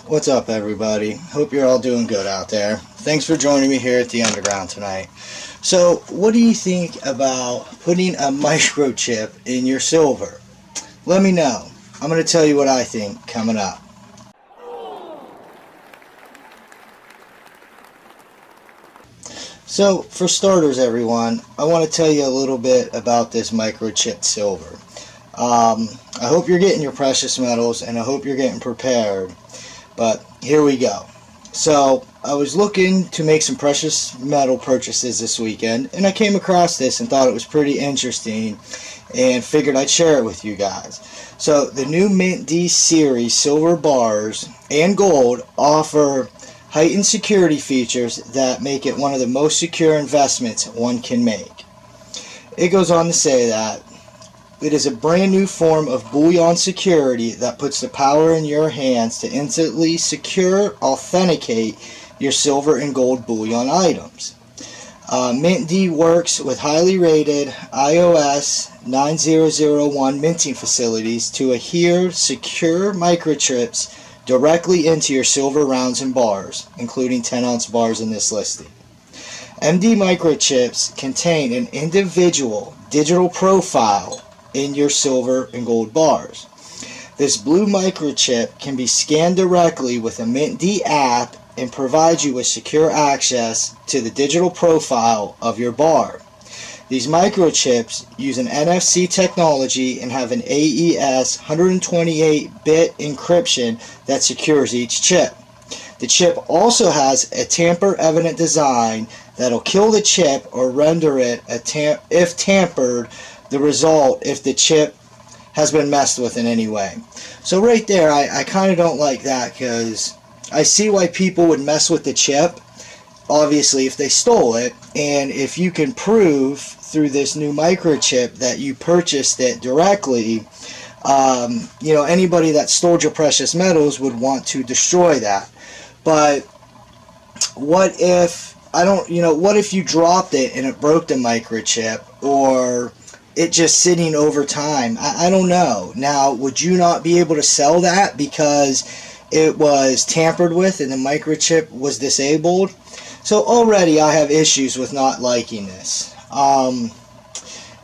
What's up, everybody? Hope you're all doing good out there. Thanks for joining me here at the Underground tonight. So, what do you think about putting a microchip in your silver? Let me know. I'm going to tell you what I think coming up. So, for starters, everyone, I want to tell you a little bit about this microchipped silver. I hope you're getting your precious metals, and I hope you're getting prepared. But here we go. So I was looking to make some precious metal purchases this weekend, and I came across this and thought it was pretty interesting and figured I'd share it with you guys. So the new Mint D series silver bars and gold offer heightened security features that make it one of the most secure investments one can make. It goes on to say that it is a brand new form of bullion security that puts the power in your hands to instantly authenticate your silver and gold bullion items. Mint D works with highly rated iOS 9001 minting facilities to adhere secure microchips directly into your silver rounds and bars, including 10-ounce bars in this listing. MD microchips contain an individual digital profile in your silver and gold bars. This blue microchip can be scanned directly with a Mint D app and provides you with secure access to the digital profile of your bar. These microchips use an NFC technology and have an AES 128-bit encryption that secures each chip. The chip also has a tamper-evident design that'll kill the chip or render it if tampered the result if the chip has been messed with in any way. So right there, I kind of don't like that, because I see why people would mess with the chip, obviously, if they stole it. And if you can prove through this new microchip that you purchased it directly, anybody that stole your precious metals would want to destroy that. But what if what if you dropped it and it broke the microchip, or it just sitting over time? I don't know. Now, would you not be able to sell that because it was tampered with and the microchip was disabled? So already I have issues with not liking this.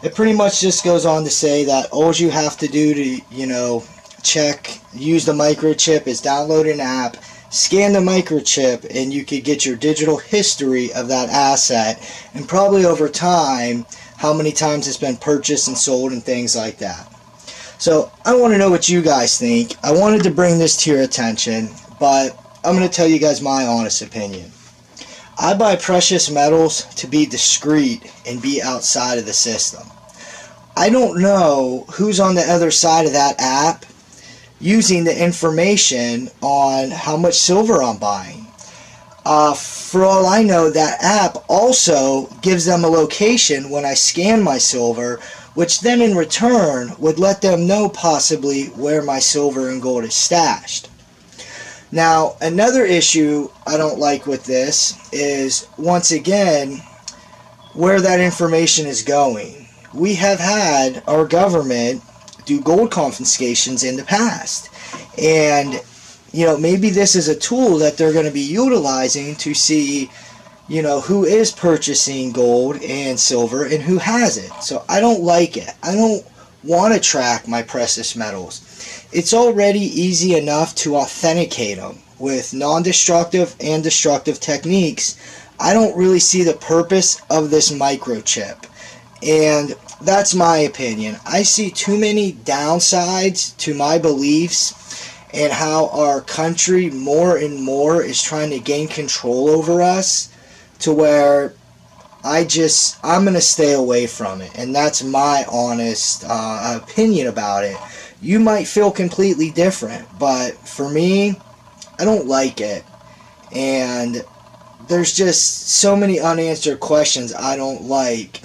It pretty much just goes on to say that all you have to do to, use the microchip is download an app, scan the microchip, and you could get your digital history of that asset, and probably over time how many times it's been purchased and sold and things like that. So I want to know what you guys think. I wanted to bring this to your attention, but I'm going to tell you guys my honest opinion. I buy precious metals to be discreet and be outside of the system. I don't know who's on the other side of that app using the information on how much silver I'm buying. For all I know, that app also gives them a location when I scan my silver, which then in return would let them know possibly where my silver and gold is stashed. Now, another issue I don't like with this is, once again, where that information is going. We have had our government do gold confiscations in the past, and maybe this is a tool that they're going to be utilizing to see, who is purchasing gold and silver and who hasn't. So I don't like it. I don't want to track my precious metals. It's already easy enough to authenticate them with non-destructive and destructive techniques. I don't really see the purpose of this microchip. And that's my opinion. I see too many downsides to my beliefs, and how our country more and more is trying to gain control over us, to where I'm going to stay away from it. And that's my honest opinion about it. You might feel completely different, but for me, I don't like it. And there's just so many unanswered questions I don't like.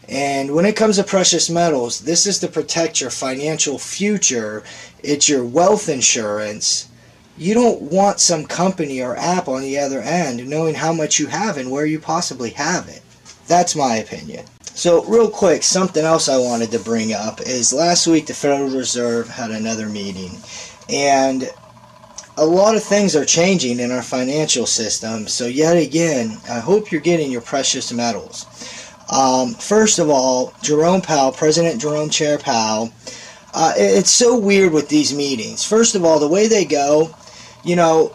And when it comes to precious metals, this is to protect your financial future. It's your wealth insurance. You don't want some company or app on the other end knowing how much you have and where you possibly have it. That's my opinion. So real quick, something else I wanted to bring up is last week the Federal Reserve had another meeting. And a lot of things are changing in our financial system. So yet again, I hope you're getting your precious metals. First of all, Jerome Powell, President Jerome Chair Powell, it's so weird with these meetings. First of all, the way they go, you know,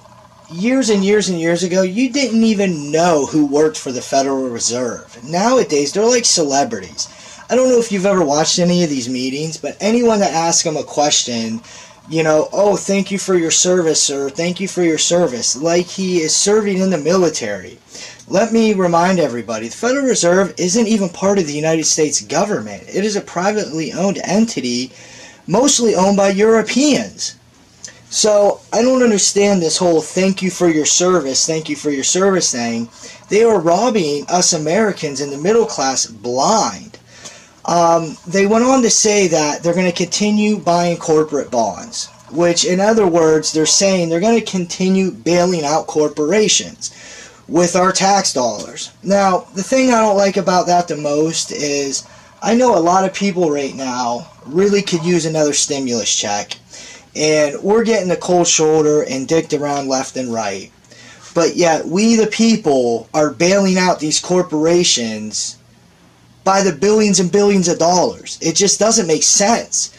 years and years and years ago, you didn't even know who worked for the Federal Reserve. Nowadays, they're like celebrities. I don't know if you've ever watched any of these meetings, but anyone that asks them a question, you know, oh, thank you for your service, sir, thank you for your service, like he is serving in the military. Let me remind everybody, the Federal Reserve isn't even part of the United States government. It is a privately owned entity, mostly owned by Europeans. So I don't understand this whole thank you for your service thing. They are robbing us Americans in the middle class blind. They went on to say that they're going to continue buying corporate bonds, which in other words, they're saying they're going to continue bailing out corporations with our tax dollars. Now, the thing I don't like about that the most is I know a lot of people right now really could use another stimulus check, and we're getting the cold shoulder and dicked around left and right. But yet, we the people are bailing out these corporations by the billions and billions of dollars. It just doesn't make sense.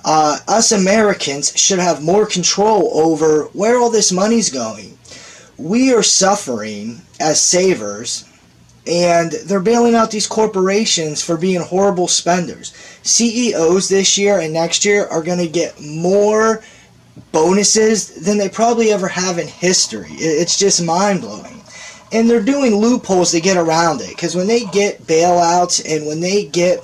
Us Americans should have more control over where all this money's going. We are suffering as savers, and they're bailing out these corporations for being horrible spenders. CEOs this year and next year are going to get more bonuses than they probably ever have in history. It's just mind-blowing. And they're doing loopholes to get around it, because when they get bailouts and when they get,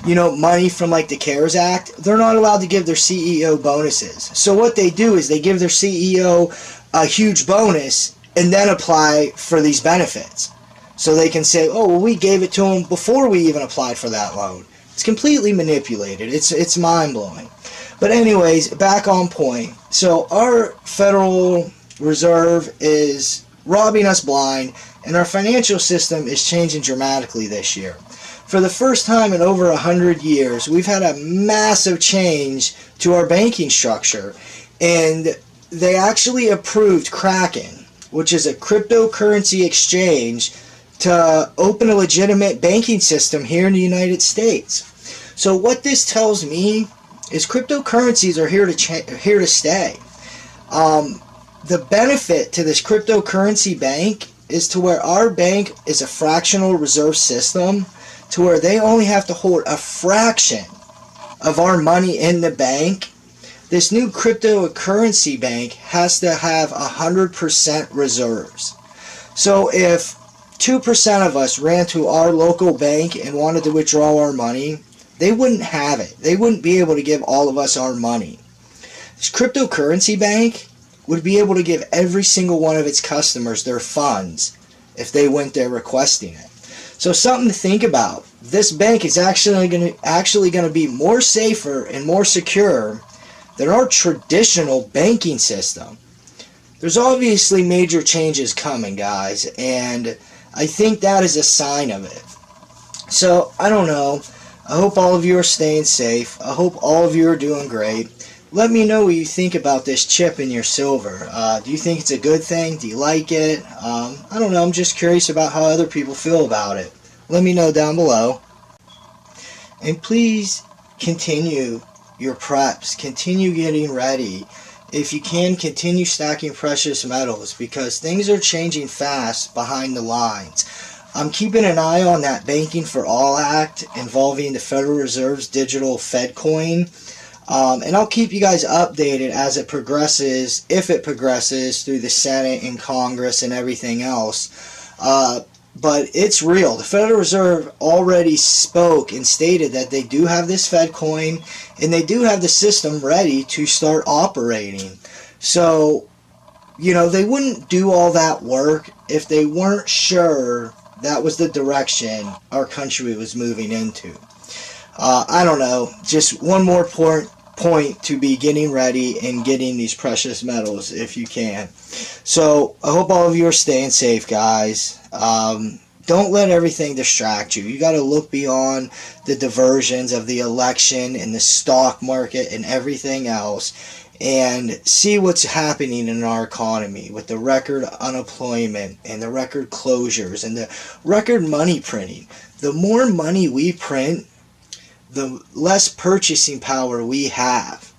you know, money from like the CARES Act, they're not allowed to give their CEO bonuses. So what they do is they give their CEO a huge bonus and then apply for these benefits. So they can say, oh, well, we gave it to them before we even applied for that loan. It's completely manipulated. It's mind-blowing. But anyways, back on point. So our Federal Reserve is robbing us blind, and our financial system is changing dramatically this year. For the first time in over 100 years, we've had a massive change to our banking structure, and they actually approved Kraken, which is a cryptocurrency exchange, to open a legitimate banking system here in the United States. So what this tells me is cryptocurrencies are here to stay. The benefit to this cryptocurrency bank is to where our bank is a fractional reserve system, to where they only have to hold a fraction of our money in the bank. This new cryptocurrency bank has to have 100% reserves. So if 2% of us ran to our local bank and wanted to withdraw our money, they wouldn't have it. They wouldn't be able to give all of us our money. This cryptocurrency bank would be able to give every single one of its customers their funds if they went there requesting it. So something to think about. This bank is actually going to be more safer and more secure than our traditional banking system. There's obviously major changes coming, guys, and I think that is a sign of it. So, I don't know. I hope all of you are staying safe. I hope all of you are doing great. Let me know what you think about this chip in your silver. Do you think it's a good thing? Do you like it? I don't know. I'm just curious about how other people feel about it. Let me know down below. And please continue your preps. Continue getting ready. If you can, continue stacking precious metals, because things are changing fast behind the lines. I'm keeping an eye on that Banking for All Act involving the Federal Reserve's digital Fed coin. And I'll keep you guys updated as it progresses, if it progresses through the Senate and Congress and everything else. But it's real. The Federal Reserve already spoke and stated that they do have this Fed coin and they do have the system ready to start operating. So, you know, they wouldn't do all that work if they weren't sure that was the direction our country was moving into. I don't know. Just one more point to be getting ready and getting these precious metals if you can. So I hope all of you are staying safe, guys. Don't let everything distract you. You got to look beyond the diversions of the election and the stock market and everything else, and see what's happening in our economy with the record unemployment and the record closures and the record money printing. The more money we print, the less purchasing power we have.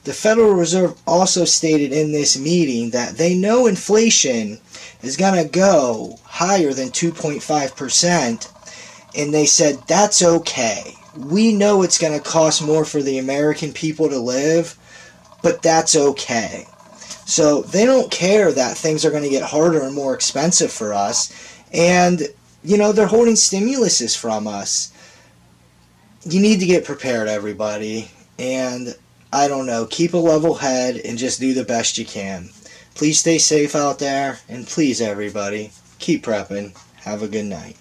The Federal Reserve also stated in this meeting that they know inflation is going to go higher than 2.5%, and they said that's okay. We know it's going to cost more for the American people to live, but that's okay. So they don't care that things are going to get harder and more expensive for us, and they're holding stimuluses from us. You need to get prepared, everybody, and I don't know, keep a level head and just do the best you can. Please stay safe out there, and please, everybody, keep prepping. Have a good night.